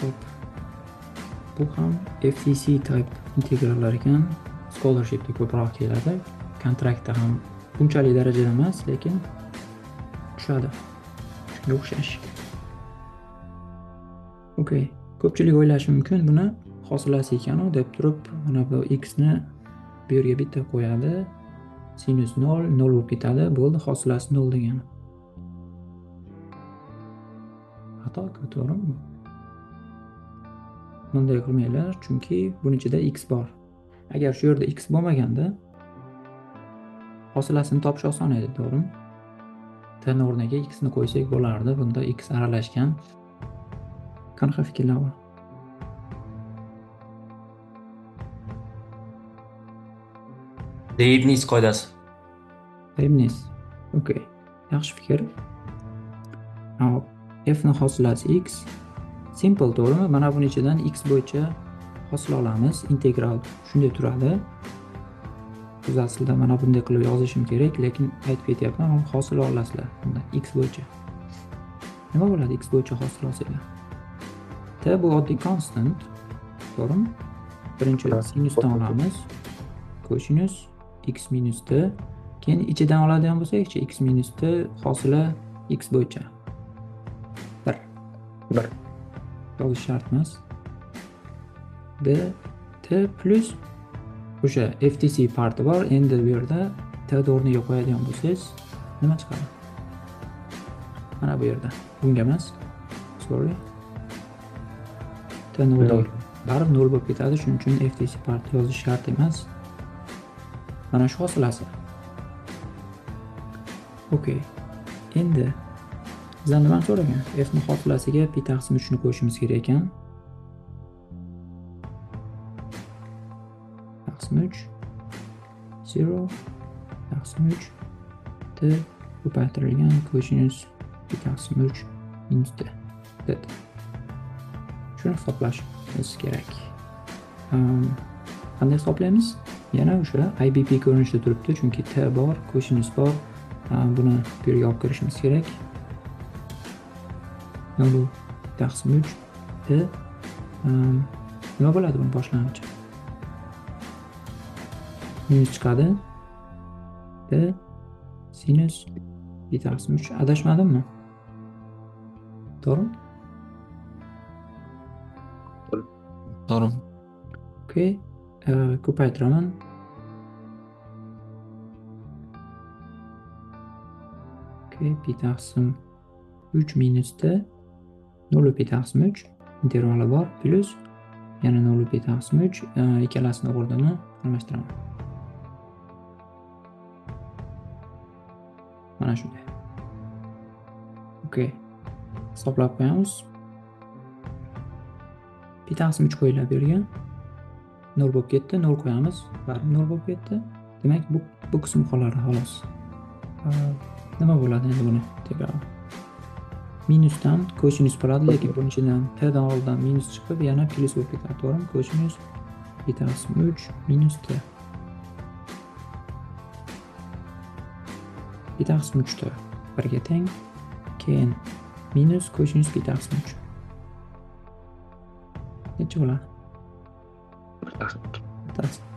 Hop. Bu ham FTC type integrallar ekan. Scholarshipda ko'proq keladi. Kontraktda ham bunchalik darajada emas, lekin tushadi. Shunga o'xshash. Okay. Ko'pchilik o'ylashi mumkin buni hosilasi ekan deb turib, mana bu x ni bu yerga bitta qo'yadi. Sinus 0 bo'lib ketadi. Bo'ldi, hosilasi 0 degani. Xato, to'g'rimi? Bunday qilmanglar, chunki buning ichida x bor. Agar shu yerda x bo'lmaganda hosilasini topish oson edi, to'g'rimi? T o'rniga x ni qo'ysak bo'lardi. Bunda x aralashgan. Qanaqa fikrlar bor? Leibniz qoidasi. Leibniz. Okay. Yaxshi fikr. F ni hosilasi x. Simple, to'g'rimi? Mana buning ichidan x bo'yicha hosil olamiz. Integral shunday turadi. Biz aslida mana bunday qilib yozishim kerak, lekin aytib ketyapman, hosil olasizlar. Bunda x bo'yicha. Nima bo'ladi x bo'yicha hosil olsanglar? T bu oddiy constant, to'g'rimi? Birinchi sinusdan olamiz. Cosinus x minus t. Keyin ichidan oladigan bo'lsak-chi, x minus t hosili x bo'yicha. 1 yozish shart emas. D t plus o'sha FTC parti bor. Endi bu yerda t o'rniga qo'yadigan bo'lsangiz, nima chiqadi? Mana bu yerda. Bunga emas. Sorry. T 0 baribir 0 bo'lib ketadi. Shuning uchun FTC parti yozish shart emas. Mana shu hosilasi. Okay. Endi bizdan nima so'ragan? F ni hosilasiga pi taqsim 3 ni qo'yishimiz kerak ekan. Taqsim 3 0 taqsim 3 t ko'paytirilgan cosinus pi taqsim 3 minus t. Shuni hisoblashimiz kerak. Qanday hisoblaymiz? Yana o'sha IBP ko'rinishida turibdi, chunki t bor, cosinus bor. Buni bu yerga olib kirishimiz kerak. 0 taqsim 3 t nima bo'ladi buni boshlang'ichi? Minus chiqadi. T sinus pi taqsim 3. Adashmadimmi? To'g'rimi? To'g'ri. Okay. Ko'paytiraman. Okay, pi taqsim 3 minus t 0 pi taqsim 3 intervali bor plus yana 0 pi taqsim 3 ikkalasini o'rnini almashtiraman. Mana shunday. Okay. Hisoblab qo'yamiz. Pi taqsim 3 qo'yiladi bu yerga. 0 bo'lib ketdi, 0 qo'yamiz. Baribir 0 bo'lib ketdi. Demak, bu qism qoladi xolos. Nima bo'ladi endi buni tekrar? Minusdan cosinus bo'ladi, lekin buning ichidan t dan oldin minus chiqib, yana plus bo'lib ketadi, to'g'rimi? Cosinus pi taqsim 3 minus t. Pi taqsim 3 t 1 ga teng. Keyin minus cosinus pi taqsim 3. Necha bo'ladi? 1 taqsim